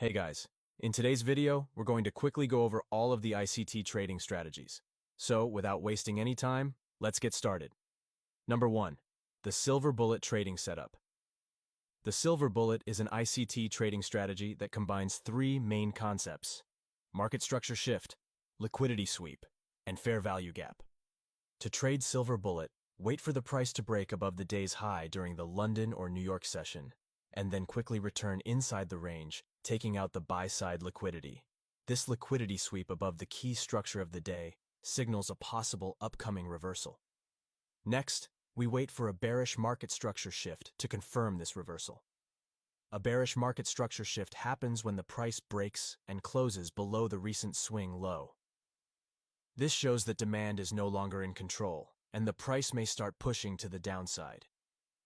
Hey guys, in today's video, we're going to quickly go over all of the ICT trading strategies. So, without wasting any time, let's get started. Number 1. The Silver Bullet Trading Setup. The Silver Bullet is an ICT trading strategy that combines three main concepts: market structure shift, liquidity sweep, and fair value gap. To trade Silver Bullet, wait for the price to break above the day's high during the London or New York session, and then quickly return inside the range, taking out the buy-side liquidity. This liquidity sweep above the key structure of the day signals a possible upcoming reversal. Next, we wait for a bearish market structure shift to confirm this reversal. A bearish market structure shift happens when the price breaks and closes below the recent swing low. This shows that demand is no longer in control, and the price may start pushing to the downside.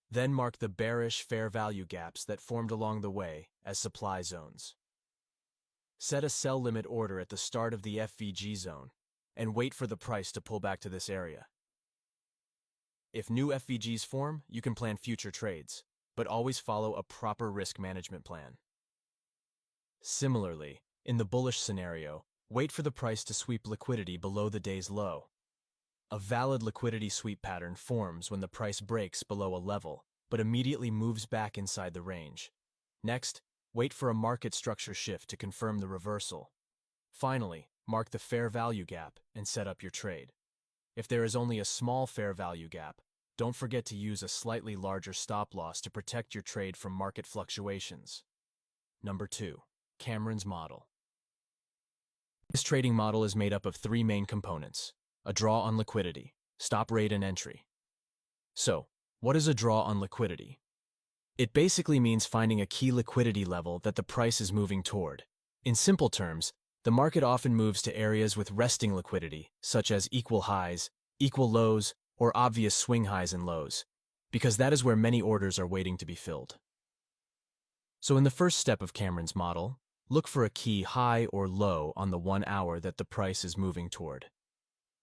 Then mark the bearish fair value gaps that formed along the way as supply zones. Set a sell limit order at the start of the FVG zone and wait for the price to pull back to this area. If new FVGs form, you can plan future trades, but always follow a proper risk management plan. Similarly, in the bullish scenario, wait for the price to sweep liquidity below the day's low. A valid liquidity sweep pattern forms when the price breaks below a level, but immediately moves back inside the range. Next, wait for a market structure shift to confirm the reversal. Finally, mark the fair value gap and set up your trade. If there is only a small fair value gap, don't forget to use a slightly larger stop loss to protect your trade from market fluctuations. Number 2. Cameron's model. This trading model is made up of three main components: a draw on liquidity, stop rate, and entry. So, what is a draw on liquidity? It basically means finding a key liquidity level that the price is moving toward. In simple terms, the market often moves to areas with resting liquidity, such as equal highs, equal lows, or obvious swing highs and lows, because that is where many orders are waiting to be filled. So in the first step of Cameron's model, look for a key high or low on the 1 hour that the price is moving toward.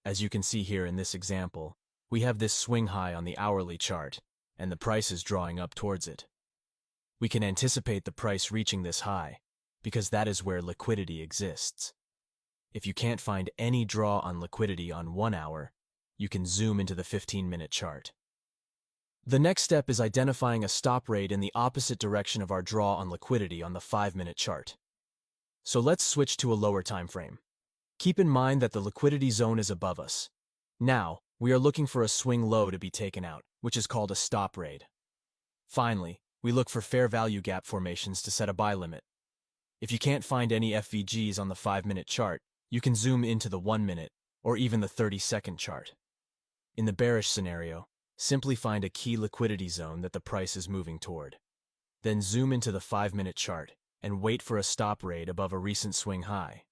As you can see here in this example, we have this swing high on the hourly chart, and the price is drawing up towards it. We can anticipate the price reaching this high, because that is where liquidity exists. If you can't find any draw on liquidity on 1 hour, you can zoom into the 15-minute chart. The next step is identifying a stop rate in the opposite direction of our draw on liquidity on the 5-minute chart. So let's switch to a lower time frame. Keep in mind that the liquidity zone is above us. Now, we are looking for a swing low to be taken out, which is called a stop rate. Finally, we look for fair value gap formations to set a buy limit. If you can't find any FVGs on the 5-minute chart, you can zoom into the 1-minute or even the 30-second chart. In the bearish scenario, simply find a key liquidity zone that the price is moving toward. Then zoom into the 5-minute chart and wait for a stop rate above a recent swing high.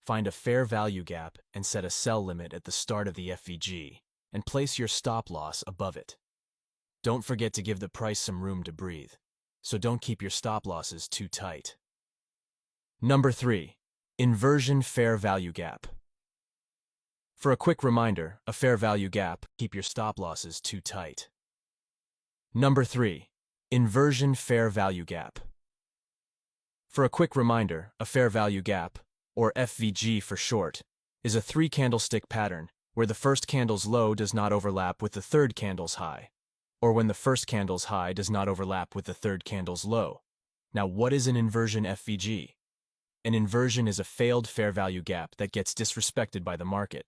Find a fair value gap and set a sell limit at the start of the FVG, and place your stop loss above it. Don't forget to give the price some room to breathe, so don't keep your stop losses too tight. Number 3. Inversion fair value gap. For a quick reminder, a fair value gap, keep your stop losses too tight. Number 3. Inversion fair value gap. For a quick reminder, a fair value gap, or FVG for short, is a 3-candlestick pattern where the first candle's low does not overlap with the third candle's high, or when the first candle's high does not overlap with the third candle's low. Now, what is an inversion FVG? An inversion is a failed fair value gap that gets disrespected by the market.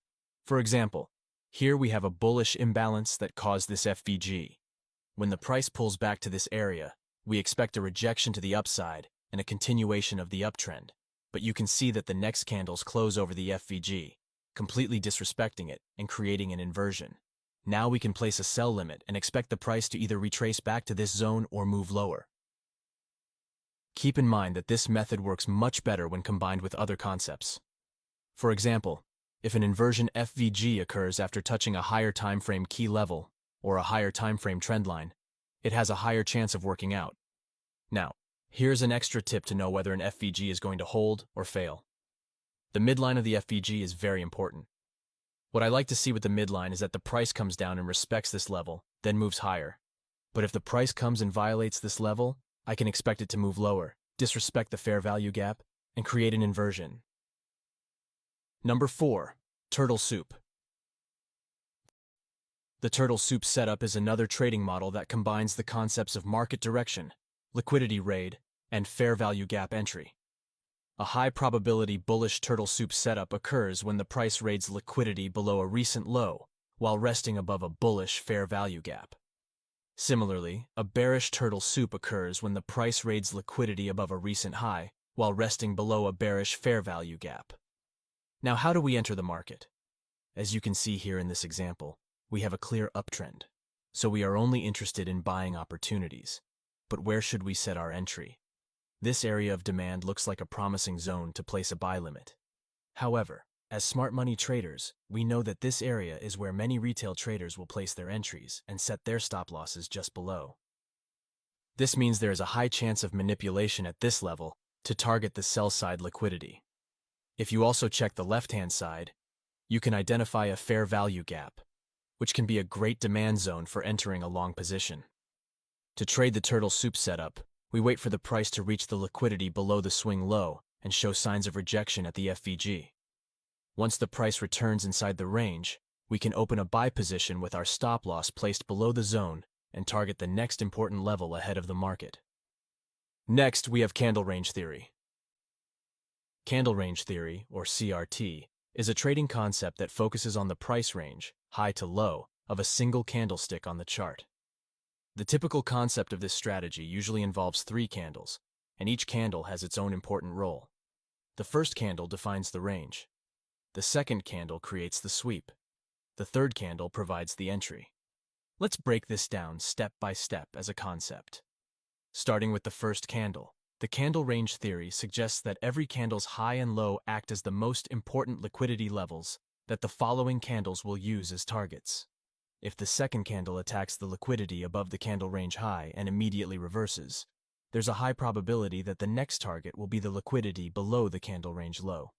For example, here we have a bullish imbalance that caused this FVG. When the price pulls back to this area, we expect a rejection to the upside and a continuation of the uptrend. But you can see that the next candles close over the FVG, completely disrespecting it and creating an inversion. Now we can place a sell limit and expect the price to either retrace back to this zone or move lower. Keep in mind that this method works much better when combined with other concepts. For example, if an inversion FVG occurs after touching a higher time frame key level or a higher time frame trend line, it has a higher chance of working out. Now, here's an extra tip to know whether an FVG is going to hold or fail. The midline of the FVG is very important. What I like to see with the midline is that the price comes down and respects this level, then moves higher. But if the price comes and violates this level, I can expect it to move lower, disrespect the fair value gap, and create an inversion. Number 4. Turtle Soup. The turtle soup setup is another trading model that combines the concepts of market direction, liquidity raid, and fair value gap entry. A high probability bullish turtle soup setup occurs when the price raids liquidity below a recent low while resting above a bullish fair value gap. Similarly, a bearish turtle soup occurs when the price raids liquidity above a recent high while resting below a bearish fair value gap. Now, how do we enter the market? As you can see here in this example, we have a clear uptrend, so we are only interested in buying opportunities. But where should we set our entry? This area of demand looks like a promising zone to place a buy limit. However, as smart money traders, we know that this area is where many retail traders will place their entries and set their stop losses just below. This means there is a high chance of manipulation at this level to target the sell-side liquidity. If you also check the left-hand side, you can identify a fair value gap, which can be a great demand zone for entering a long position. To trade the turtle soup setup, we wait for the price to reach the liquidity below the swing low and show signs of rejection at the FVG. Once the price returns inside the range, we can open a buy position with our stop loss placed below the zone and target the next important level ahead of the market. Next, we have candle range theory. Candle range theory, or CRT, is a trading concept that focuses on the price range, high to low, of a single candlestick on the chart. The typical concept of this strategy usually involves 3 candles, and each candle has its own important role. The first candle defines the range. The second candle creates the sweep. The third candle provides the entry. Let's break this down step by step as a concept. Starting with the first candle, the candle range theory suggests that every candle's high and low act as the most important liquidity levels that the following candles will use as targets. If the second candle attacks the liquidity above the candle range high and immediately reverses, there's a high probability that the next target will be the liquidity below the candle range low.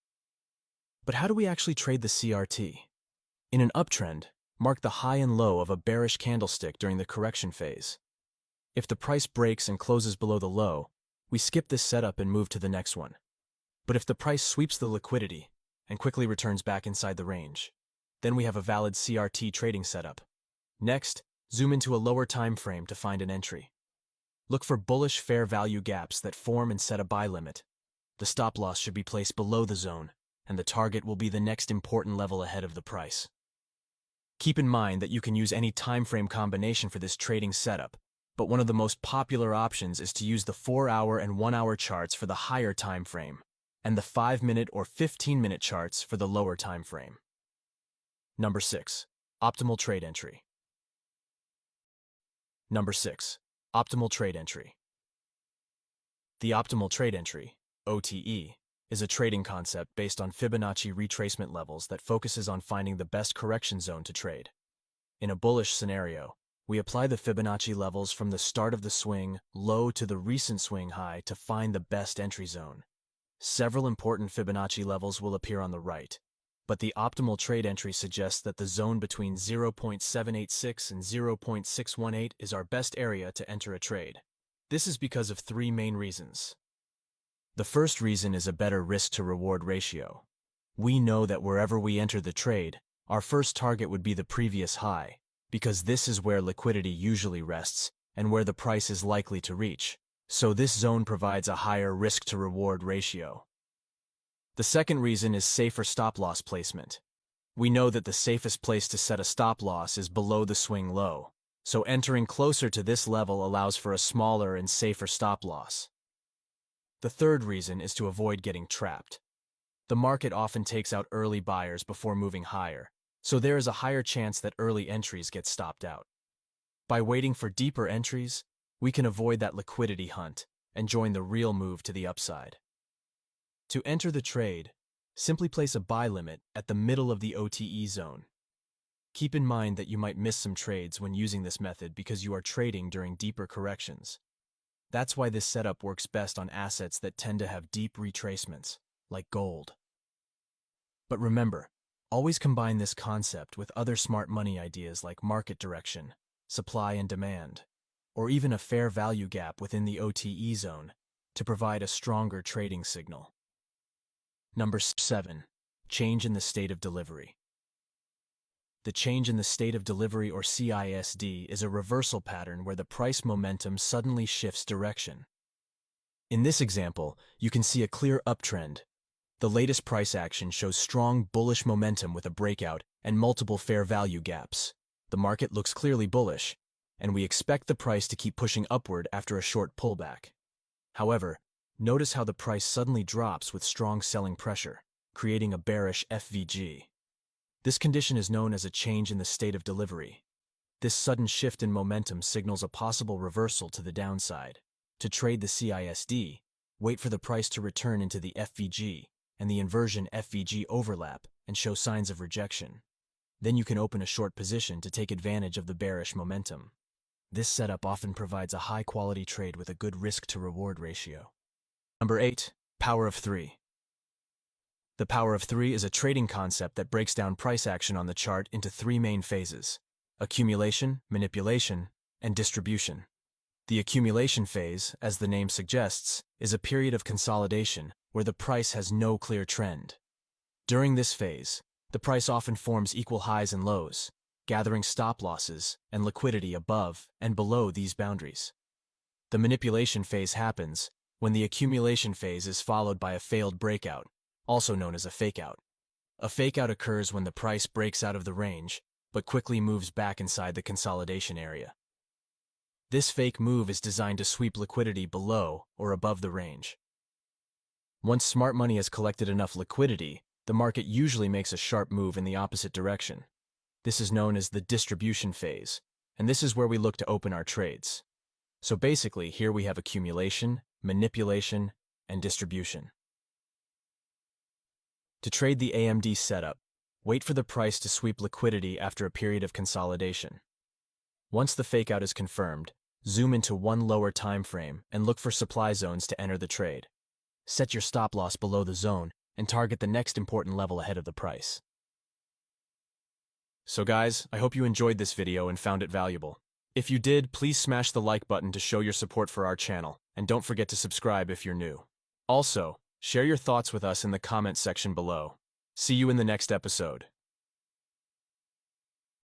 But how do we actually trade the CRT? In an uptrend, mark the high and low of a bearish candlestick during the correction phase. If the price breaks and closes below the low, we skip this setup and move to the next one. But if the price sweeps the liquidity and quickly returns back inside the range, then we have a valid CRT trading setup. Next, zoom into a lower time frame to find an entry. Look for bullish fair value gaps that form and set a buy limit. The stop loss should be placed below the zone, and the target will be the next important level ahead of the price. Keep in mind that you can use any time frame combination for this trading setup, but one of the most popular options is to use the 4-hour and 1-hour charts for the higher time frame, and the 5-minute or 15-minute charts for the lower time frame. Number 6. Optimal trade entry. Number 6. Optimal trade entry. The optimal trade entry, OTE, is a trading concept based on Fibonacci retracement levels that focuses on finding the best correction zone to trade. In a bullish scenario, we apply the Fibonacci levels from the start of the swing low to the recent swing high to find the best entry zone. Several important Fibonacci levels will appear on the right, but the optimal trade entry suggests that the zone between 0.786 and 0.618 is our best area to enter a trade. This is because of 3 main reasons. The first reason is a better risk-to-reward ratio. We know that wherever we enter the trade, our first target would be the previous high, because this is where liquidity usually rests and where the price is likely to reach, so this zone provides a higher risk-to-reward ratio. The second reason is safer stop-loss placement. We know that the safest place to set a stop-loss is below the swing low, so entering closer to this level allows for a smaller and safer stop-loss. The third reason is to avoid getting trapped. The market often takes out early buyers before moving higher, so there is a higher chance that early entries get stopped out. By waiting for deeper entries, we can avoid that liquidity hunt and join the real move to the upside. To enter the trade, simply place a buy limit at the middle of the OTE zone. Keep in mind that you might miss some trades when using this method because you are trading during deeper corrections. That's why this setup works best on assets that tend to have deep retracements, like gold. But remember, always combine this concept with other smart money ideas like market direction, supply and demand, or even a fair value gap within the OTE zone to provide a stronger trading signal. Number 7. Change in the state of delivery. The change in the state of delivery, or CISD, is a reversal pattern where the price momentum suddenly shifts direction. In this example, you can see a clear uptrend. The latest price action shows strong bullish momentum with a breakout and multiple fair value gaps. The market looks clearly bullish, and we expect the price to keep pushing upward after a short pullback. However, notice how the price suddenly drops with strong selling pressure, creating a bearish FVG. This condition is known as a change in the state of delivery. This sudden shift in momentum signals a possible reversal to the downside. To trade the CISD, wait for the price to return into the FVG and the inversion FVG overlap and show signs of rejection. Then you can open a short position to take advantage of the bearish momentum. This setup often provides a high-quality trade with a good risk-to-reward ratio. Number 8. Power of 3. The power of 3 is a trading concept that breaks down price action on the chart into 3 main phases: accumulation, manipulation, and distribution. The accumulation phase, as the name suggests, is a period of consolidation where the price has no clear trend. During this phase, the price often forms equal highs and lows, gathering stop losses and liquidity above and below these boundaries. The manipulation phase happens when the accumulation phase is followed by a failed breakout, also known as a fakeout. A fakeout occurs when the price breaks out of the range, but quickly moves back inside the consolidation area. This fake move is designed to sweep liquidity below or above the range. Once smart money has collected enough liquidity, the market usually makes a sharp move in the opposite direction. This is known as the distribution phase, and this is where we look to open our trades. So basically, here we have accumulation, manipulation, and distribution. To trade the AMD setup, wait for the price to sweep liquidity after a period of consolidation. Once the fakeout is confirmed, zoom into one lower time frame and look for supply zones to enter the trade. Set your stop loss below the zone and target the next important level ahead of the price. So guys, I hope you enjoyed this video and found it valuable. If you did, please smash the like button to show your support for our channel, and don't forget to subscribe if you're new. Also, share your thoughts with us in the comment section below. See you in the next episode.